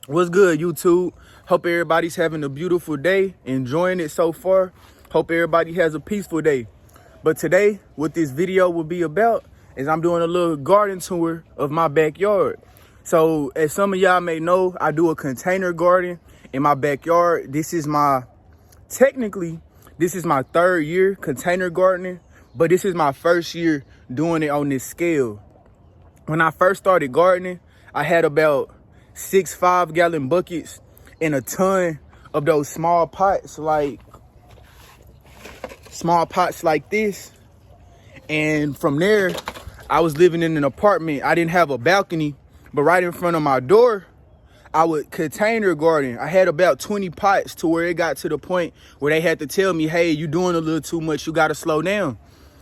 What's good, YouTube? Hope everybody's having a beautiful day, enjoying it so far. Hope everybody has a peaceful day. But today, what this video will be about is I'm doing a little garden tour of my backyard. So as some of y'all may know, I do a container garden in my backyard. Technically, this is my third year container gardening, but this is my first year doing it on this scale. When I first started gardening, I had about 6 5-gallon buckets and a ton of those small pots like this. And from there, I was living in an apartment. I didn't have a balcony, but right in front of my door, I would container garden. I had about 20 pots to where it got to the point where they had to tell me, hey, you're doing a little too much, you gotta slow down.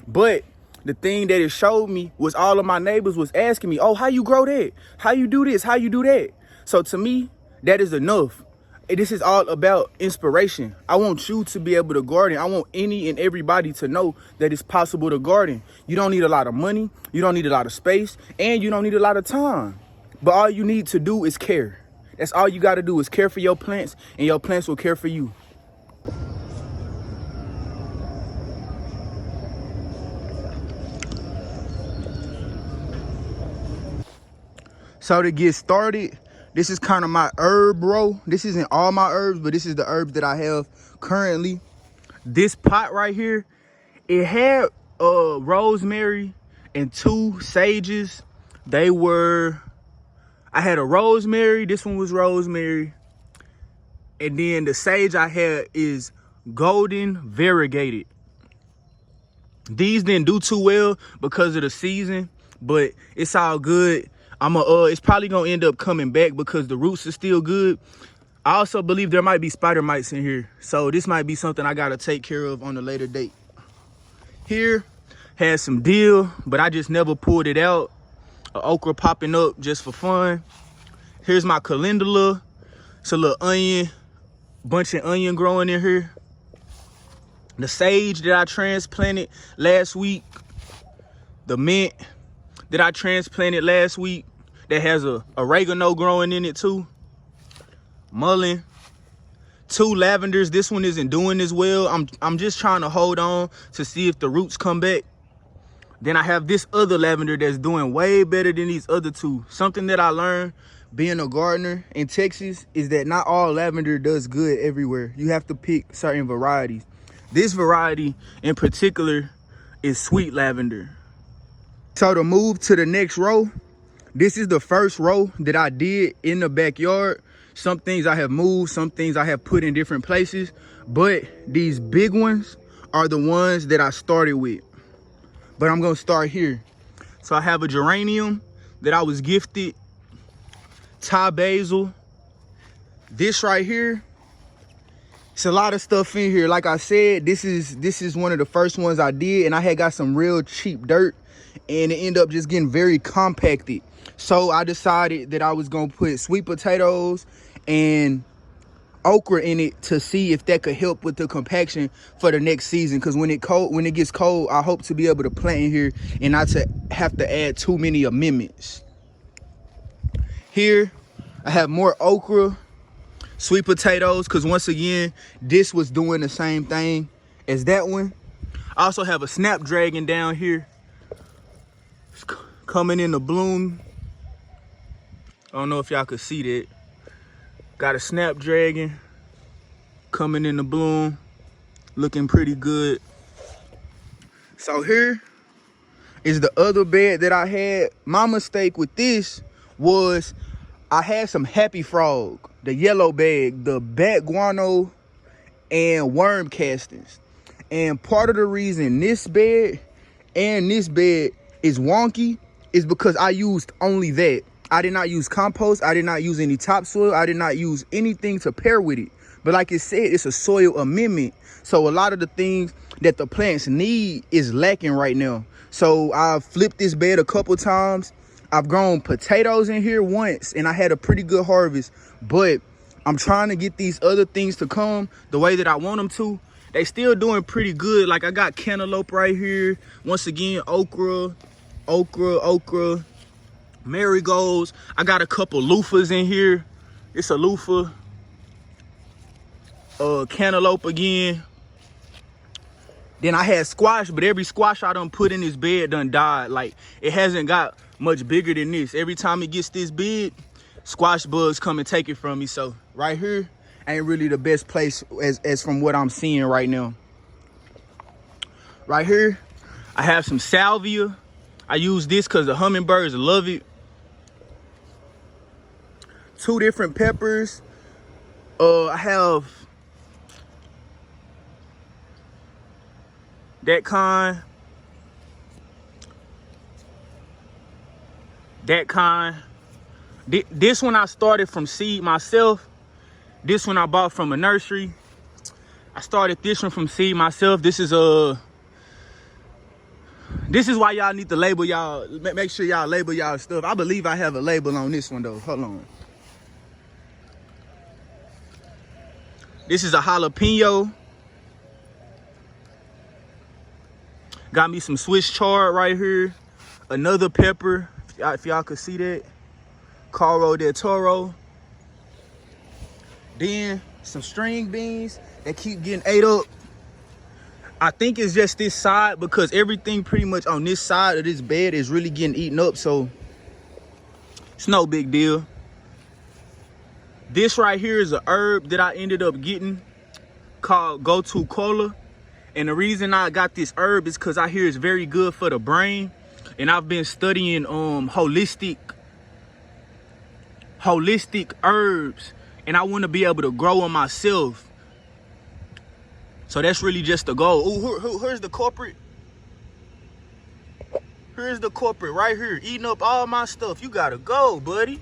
But the thing that it showed me was all of my neighbors was asking me, oh, how you grow that? How you do this? How you do that? So to me, that is enough. This is all about inspiration. I want you to be able to garden. I want any and everybody to know that it's possible to garden. You don't need a lot of money. You don't need a lot of space. And you don't need a lot of time. But all you need to do is care. That's all you got to do is care for your plants, and your plants will care for you. So to get started, this is kind of my herb row. This isn't all my herbs, but this is the herbs that I have currently. This pot right here, it had rosemary and 2 sages. I had a rosemary, this one was rosemary. And then the sage I had is golden variegated. These didn't do too well because of the season, but it's all good. It's probably gonna end up coming back because the roots are still good. I also believe there might be spider mites in here, so this might be something I gotta take care of on a later date. Here has some dill, but I just never pulled it out. Okra popping up just for fun. Here's my calendula. It's a little onion, bunch of onion growing in here. The sage that I transplanted last week. The mint that I transplanted last week that has a oregano growing in it too. Mullein. 2 lavenders. This one isn't doing as well. I'm just trying to hold on to see if the roots come back. Then I have this other lavender that's doing way better than these other 2. Something that I learned being a gardener in Texas is that not all lavender does good everywhere. You have to pick certain varieties. This variety in particular is sweet lavender. So to move to the next row, this is the first row that I did in the backyard. Some things I have moved, some things I have put in different places, but these big ones are the ones that I started with. But I'm gonna start here. So I have a geranium that I was gifted, Thai basil. This right here, it's a lot of stuff in here. Like I said, this is one of the first ones I did, and I had got some real cheap dirt, and it ended up just getting very compacted. So I decided that I was gonna put sweet potatoes and okra in it to see if that could help with the compaction for the next season. Because when it gets cold, I hope to be able to plant in here and not to have to add too many amendments. Here I have more okra, sweet potatoes, because once again, this was doing the same thing as that one. I also have a snapdragon down here. It's coming into bloom. I don't know if y'all could see that. Got a snapdragon coming into bloom, looking pretty good. So here is the other bed that I had. My mistake with this was I had some happy frog, the yellow bag, the bat guano, and worm castings. And part of the reason this bed and this bed is wonky is because I used only that. I did not use compost. I did not use any topsoil. I did not use anything to pair with it. But like it said, it's a soil amendment. So a lot of the things that the plants need is lacking right now. So I've flipped this bed a couple times. I've grown potatoes in here once, and I had a pretty good harvest. But I'm trying to get these other things to come the way that I want them to. They still doing pretty good. Like I got cantaloupe right here. Once again, okra, marigolds. I got a couple loofahs in here. It's a loofah. Cantaloupe again. Then I had squash, but every squash I done put in this bed done died. Like, it hasn't got much bigger than this. Every time it gets this big, squash bugs come and take it from me. So right here ain't really the best place as from what I'm seeing right now. Right here, I have some salvia. I use this because the hummingbirds love it. 2 different peppers. I have that kind. This one I started from seed myself. This one I bought from a nursery. I started this one from seed myself. This is why y'all need to label y'all. Make sure y'all label y'all stuff. I believe I have a label on this one though. Hold on. This is a jalapeno. Got me some Swiss chard right here. Another pepper, if y'all could see that. Caro del Toro. Then some string beans that keep getting ate up. I think it's just this side because everything pretty much on this side of this bed is really getting eaten up. So it's no big deal. This right here is a herb that I ended up getting called Gotu Kola. And the reason I got this herb is because I hear it's very good for the brain. And I've been studying holistic herbs. And I want to be able to grow them myself. So that's really just the goal. Ooh, here's the culprit. Here's the culprit right here, eating up all my stuff. You gotta go, buddy.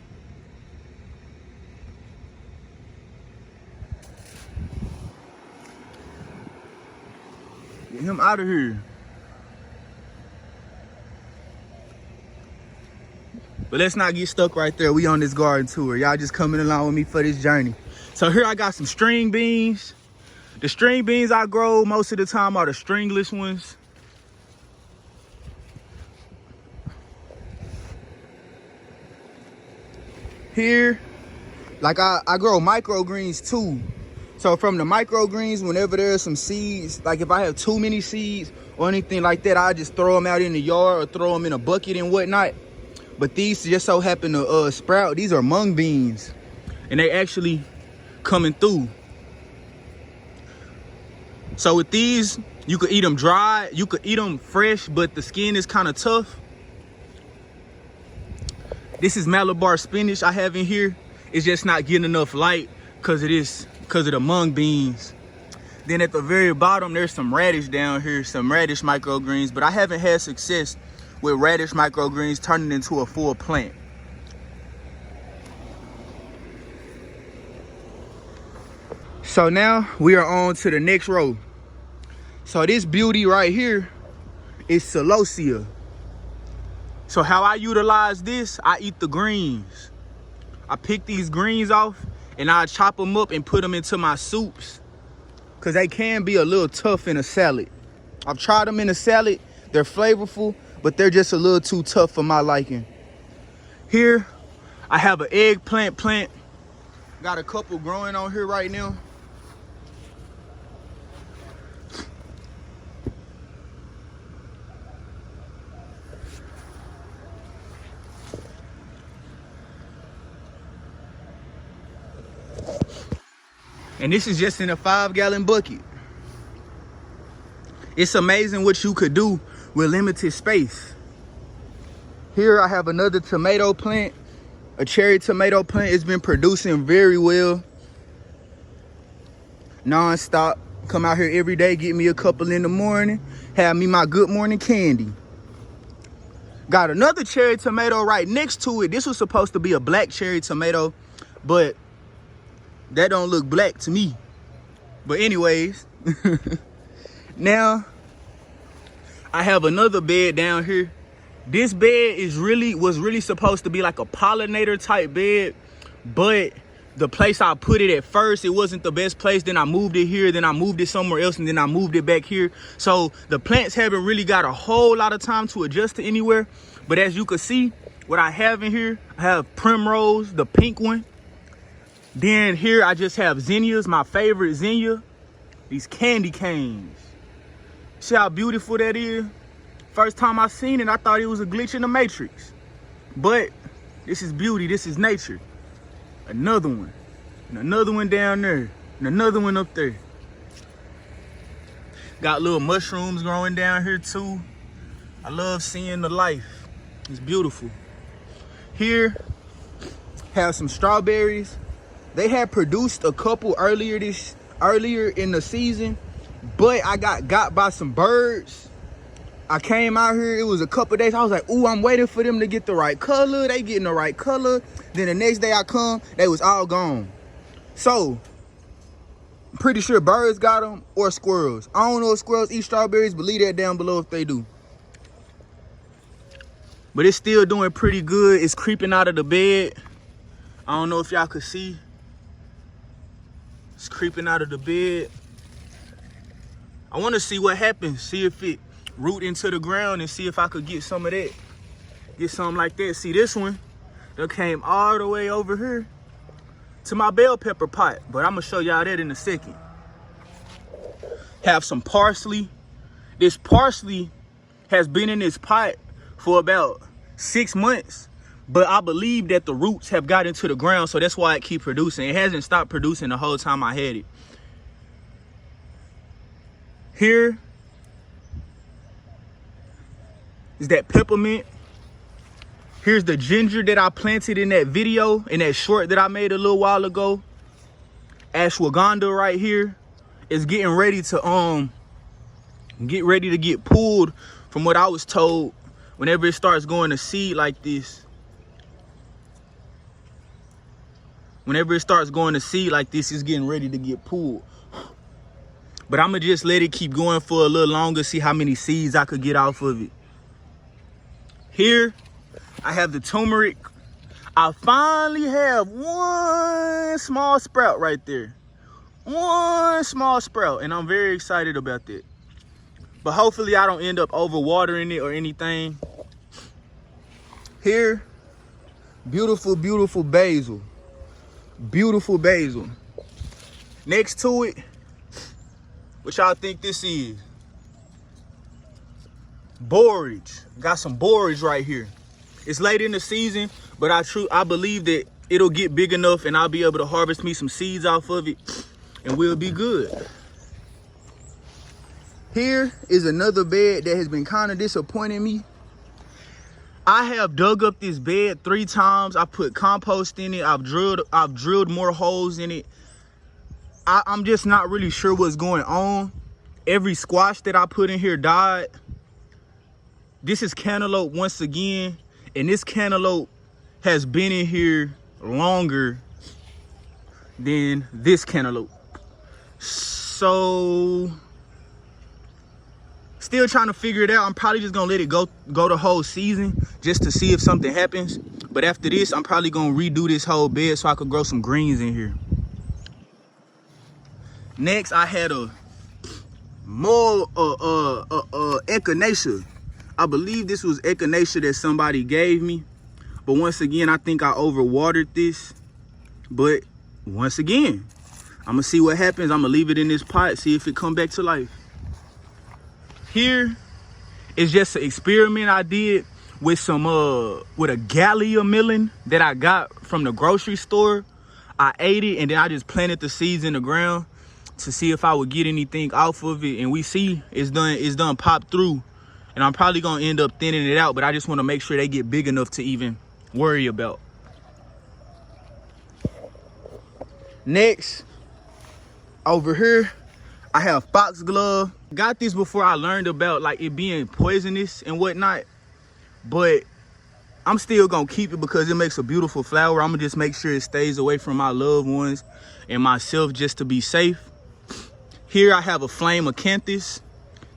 Get him out of here. But let's not get stuck right there. We on this garden tour. Y'all just coming along with me for this journey. So here I got some string beans. The string beans I grow most of the time are the stringless ones. Here, like I grow microgreens too. So from the microgreens, whenever there's some seeds, like if I have too many seeds or anything like that, I just throw them out in the yard or throw them in a bucket and whatnot. But these just so happen to sprout. These are mung beans and they actually coming through. So with these, you could eat them dry, you could eat them fresh, but the skin is kind of tough. This is Malabar spinach I have in here. It's just not getting enough light because of the mung beans. Then at the very bottom, there's some radish down here, some radish microgreens, but I haven't had success with radish microgreens turning into a full plant. So now we are on to the next row. So this beauty right here is celosia. So how I utilize this, I eat the greens. I pick these greens off and I chop them up and put them into my soups because they can be a little tough in a salad. I've tried them in a salad. They're flavorful, but they're just a little too tough for my liking. Here, I have an eggplant plant. Got a couple growing on here right now. And this is just in a 5-gallon bucket. It's amazing what you could do with limited space. Here I have another tomato plant, a cherry tomato plant. It's been producing very well. Non-stop. Come out here every day, get me a couple in the morning, have me my good morning candy. Got another cherry tomato right next to it. This was supposed to be a black cherry tomato, but that don't look black to me. But anyways, now I have another bed down here. This bed was really supposed to be like a pollinator type bed, but the place I put it at first, it wasn't the best place. Then I moved it here, then I moved it somewhere else, and then I moved it back here. So the plants haven't really got a whole lot of time to adjust to anywhere. But as you can see, what I have in here, I have primrose, the pink one. Then here I just have zinnias, my favorite zinnia. These candy canes. See how beautiful that is? First time I seen it, I thought it was a glitch in the Matrix. But this is beauty, this is nature. Another one, and another one down there, and another one up there. Got little mushrooms growing down here too. I love seeing the life. It's beautiful. Here, have some strawberries. They had produced a couple earlier in the season, but I got by some birds. I came out here, it was a couple days. I was like, ooh, I'm waiting for them to get the right color. They getting the right color. Then the next day I come, they was all gone. So, I'm pretty sure birds got them or squirrels. I don't know if squirrels eat strawberries, but leave that down below if they do. But it's still doing pretty good. It's creeping out of the bed. I don't know if y'all could see. It's creeping out of the bed. I want to see what happens. See if it root into the ground and see if I could get some of that. Get something like that. See, this one that came all the way over here to my bell pepper pot. But I'm going to show y'all that in a second. Have some parsley. This parsley has been in this pot for about 6 months. But I believe that the roots have got into the ground, so that's why it keep producing. It hasn't stopped producing the whole time I had it. Here is that peppermint. Here's the ginger that I planted in that video, in that short that I made a little while ago. Ashwagandha right here is getting ready to get pulled, from what I was told. Whenever it starts going to seed like this, it's getting ready to get pulled. But I'm going to just let it keep going for a little longer, see how many seeds I could get off of it. Here, I have the turmeric. I finally have one small sprout right there. One small sprout, and I'm very excited about that. But hopefully I don't end up overwatering it or anything. Here, beautiful, beautiful basil. Beautiful basil. Next to it, what y'all think this is? Borage. Got some borage right here. It's late in the season, but I believe that it'll get big enough and I'll be able to harvest me some seeds off of it and we'll be good. Here is another bed that has been kind of disappointing me. I have dug up this bed 3 times. I put compost in it. I've drilled more holes in it. I'm just not really sure what's going on. Every squash that I put in here died. This is cantaloupe once again, and this cantaloupe has been in here longer than this cantaloupe. So still trying to figure it out. I'm probably just gonna let it go the whole season just to see if something happens. But after this, I'm probably gonna redo this whole bed so I could grow some greens in here. Next, I had a more echinacea. I believe this was echinacea that somebody gave me. But once again, I think I overwatered this. But once again, I'm gonna see what happens. I'm gonna leave it in this pot, see if it come back to life. Here is just an experiment I did with some with a Gallia melon that I got from the grocery store. I ate it and then I just planted the seeds in the ground to see if I would get anything off of it, and we see it's done popped through. And I'm probably gonna end up thinning it out, but I just want to make sure they get big enough to even worry about. Next, over here, I have foxglove. Got this before I learned about like it being poisonous and whatnot, but I'm still gonna keep it because it makes a beautiful flower. I'm gonna just make sure it stays away from my loved ones and myself just to be safe. Here I have a flame acanthus.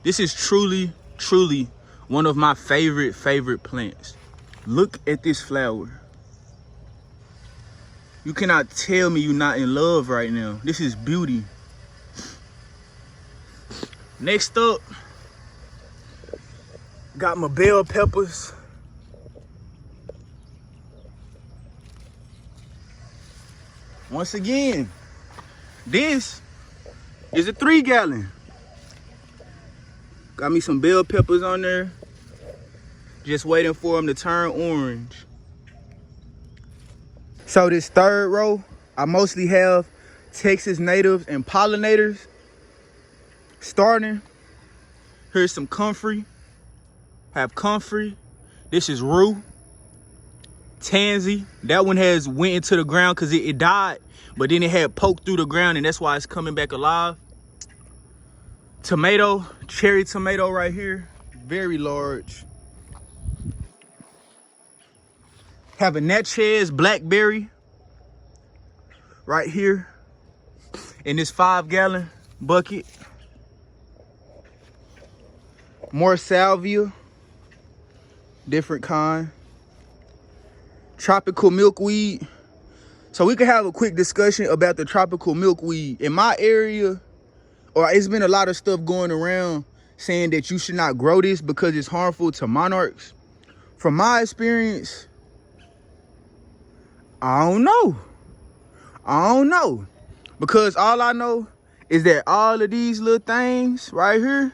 This is truly one of my favorite plants. Look at this flower. You cannot tell me you're not in love right now. This is beauty. Next up, got my bell peppers. Once again, this is a 3-gallon. Got me some bell peppers on there. Just waiting for them to turn orange. So this third row, I mostly have Texas natives and pollinators. Starting, here's some comfrey. Have comfrey. This is rue. Tansy. That one has went into the ground because it died, but then it had poked through the ground, and that's why it's coming back alive. Tomato, cherry tomato right here, very large. Have a Natchez blackberry right here in this 5-gallon bucket. More salvia, different kind. Tropical milkweed. So we could have a quick discussion about the tropical milkweed. In my area, or it's been a lot of stuff going around saying that you should not grow this because it's harmful to monarchs. From my experience, I don't know. Because all I know is that all of these little things right here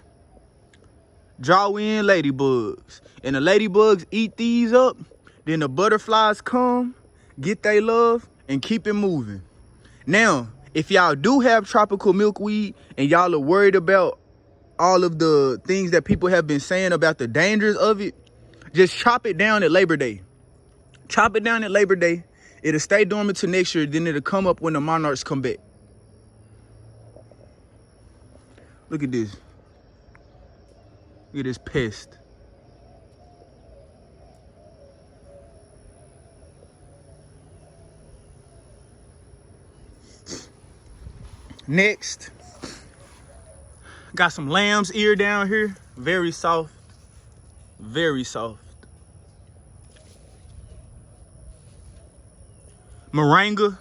draw in ladybugs. And the ladybugs eat these up. Then the butterflies come, get their love, and keep it moving. Now, if y'all do have tropical milkweed and y'all are worried about all of the things that people have been saying about the dangers of it, just chop it down at Labor Day. Chop it down at Labor Day. It'll stay dormant till next year, then it'll come up when the monarchs come back. Look at this. Look at this pest. Next, got some lamb's ear down here. Very soft. Very soft. Moringa.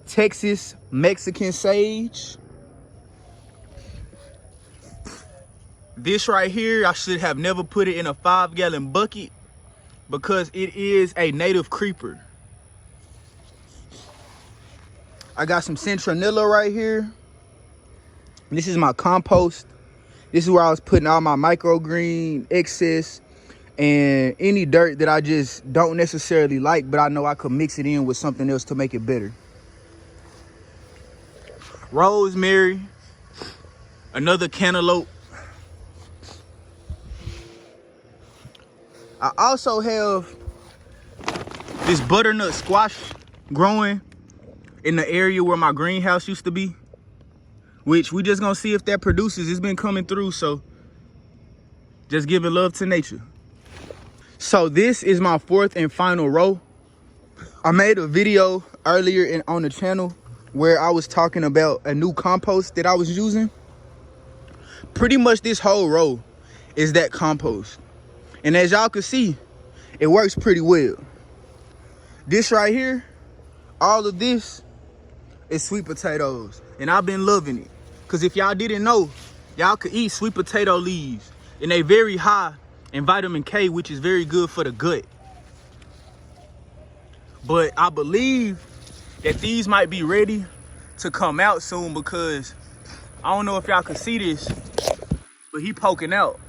Texas Mexican sage. This right here, I should have never put it in a 5-gallon bucket because it is a native creeper. I got some citronella right here. This is my compost. This is where I was putting all my microgreen excess and any dirt that I just don't necessarily like, but I know I could mix it in with something else to make it better. Rosemary, another cantaloupe. I also have this butternut squash growing in the area where my greenhouse used to be, which we just gonna see if that produces. It's been coming through, so just giving love to nature. So this is my 4th and final row. I made a video earlier on the channel where I was talking about a new compost that I was using. Pretty much this whole row is that compost. And as y'all can see, it works pretty well. This right here, all of this is sweet potatoes. And I've been loving it. Because if y'all didn't know, y'all could eat sweet potato leaves. And they very high in vitamin K, which is very good for the gut. But I believe that these might be ready to come out soon because I don't know if y'all can see this, but he poking out.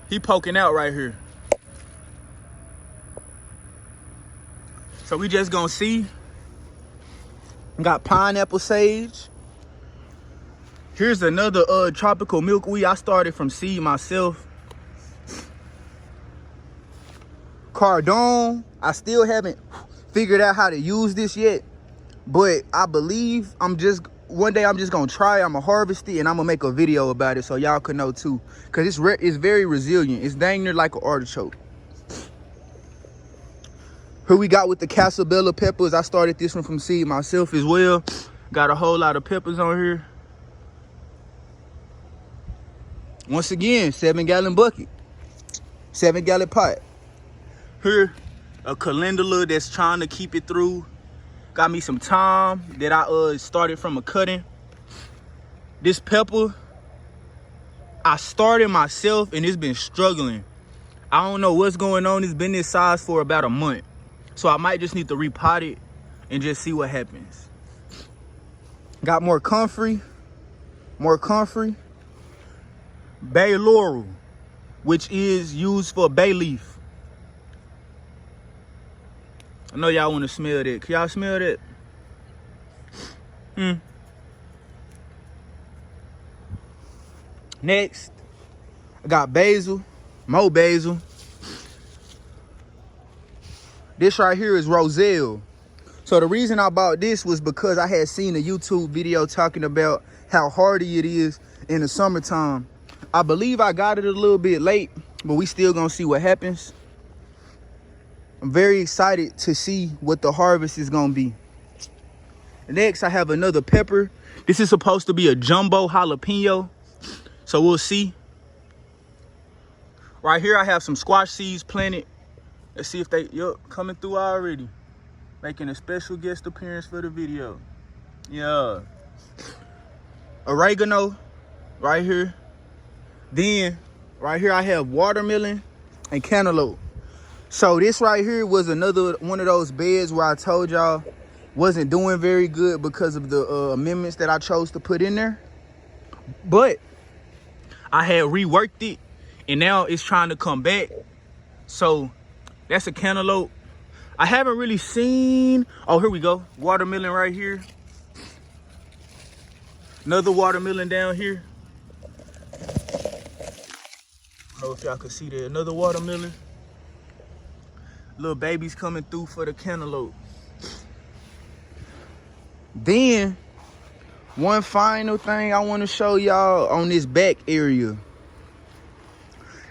He poking out right here. So we just gonna see. Got pineapple sage. Here's another tropical milkweed. I started from seed myself. Cardone. I still haven't figured out how to use this yet, but I believe one day I'm just gonna try. I'm gonna harvest it and I'm gonna make a video about it so y'all can know too, because it's very resilient. It's dang near like an artichoke. Here we got with the Casabella peppers. I started this one from seed myself as well. Got a whole lot of peppers on here. Once again, 7-gallon bucket, 7-gallon pot. Here, a calendula that's trying to keep it through. Got me some thyme that I started from a cutting. This pepper, I started myself and it's been struggling. I don't know what's going on. It's been this size for about a month. So I might just need to repot it and just see what happens. Got more comfrey. Bay laurel, which is used for bay leaf. I know y'all want to smell that. Can y'all smell that? Next, I got basil, more basil. This right here is roselle. So the reason I bought this was because I had seen a YouTube video talking about how hardy it is in the summertime. I believe I got it a little bit late, but we still gonna see what happens. I'm very excited to see what the harvest is gonna be. Next, I have another pepper. This is supposed to be a jumbo jalapeno, so we'll see. Right here, I have some squash seeds planted. Let's see if they, coming through already. Making a special guest appearance for the video. Yeah. Oregano, right here. Then, right here, I have watermelon and cantaloupe. So this right here was another one of those beds where I told y'all wasn't doing very good because of the amendments that I chose to put in there. But I had reworked it, and now it's trying to come back. So that's a cantaloupe. I haven't really seen, oh, here we go. Watermelon right here. Another watermelon down here. I don't know if y'all can see that. Another watermelon. Little babies coming through for the cantaloupe. Then, one final thing I want to show y'all on this back area.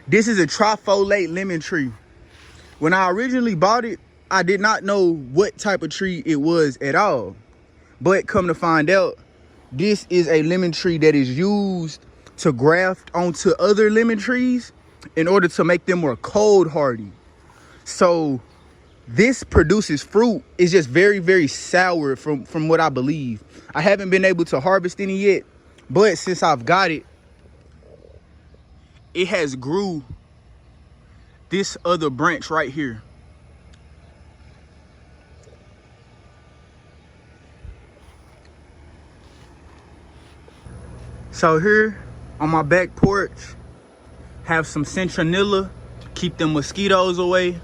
This is a trifolate lemon tree. When I originally bought it, I did not know what type of tree it was at all. But come to find out, this is a lemon tree that is used to graft onto other lemon trees in order to make them more cold hardy. So this produces fruit. It's just very, very sour from what I believe. I haven't been able to harvest any yet, but since I've got it, it has grew this other branch right here. So here on my back porch, have some citronella, keep them mosquitoes away.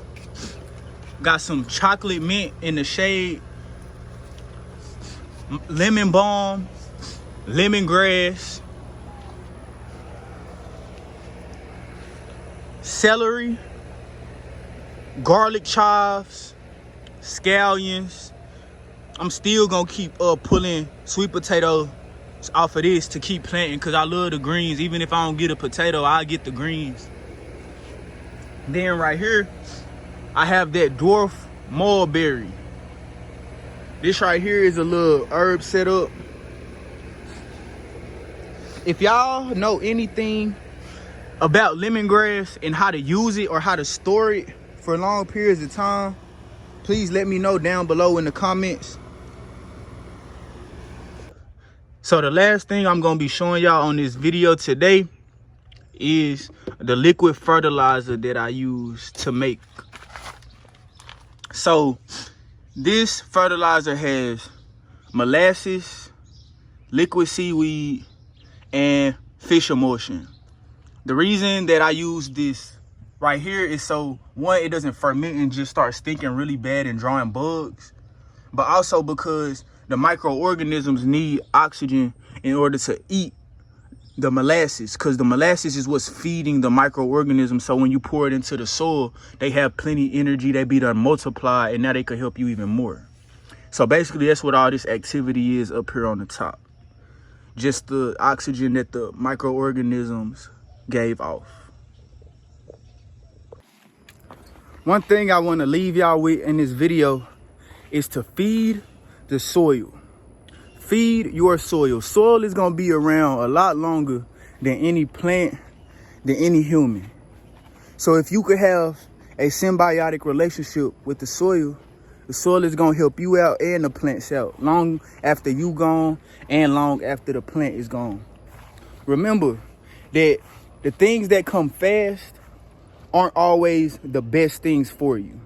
Got some chocolate mint in the shade, lemon balm, lemongrass, celery, garlic chives, scallions. I'm still gonna keep pulling sweet potatoes off of this to keep planting because I love the greens. Even if I don't get a potato, I'll get the greens. Then right here, I have that dwarf mulberry. This right here is a little herb setup. If y'all know anything about lemongrass and how to use it or how to store it for long periods of time, please let me know down below in the comments. So the last thing I'm gonna be showing y'all on this video today is the liquid fertilizer that I use to make. So this fertilizer has molasses, liquid seaweed, and fish emulsion. The reason that I use this right here is so, one, it doesn't ferment and just start stinking really bad and drawing bugs, but also because the microorganisms need oxygen in order to eat the molasses, because the molasses is what's feeding the microorganisms. So when you pour it into the soil, they have plenty energy, they be done multiply, and now they could help you even more. So basically that's what all this activity is up here on the top. Just the oxygen that the microorganisms gave off. One thing I want to leave y'all with in this video is to feed the soil. Feed your soil. Soil is going to be around a lot longer than any plant, than any human. So if you could have a symbiotic relationship with the soil is going to help you out and the plants out long after you gone and long after the plant is gone. Remember that the things that come fast aren't always the best things for you.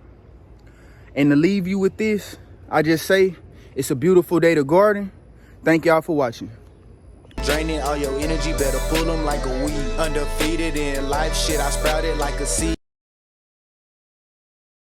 And to leave you with this, I just say, it's a beautiful day to garden. Thank y'all for watching. Draining all your energy, better pull them like a weed. Undefeated in life, shit, I sprouted like a seed.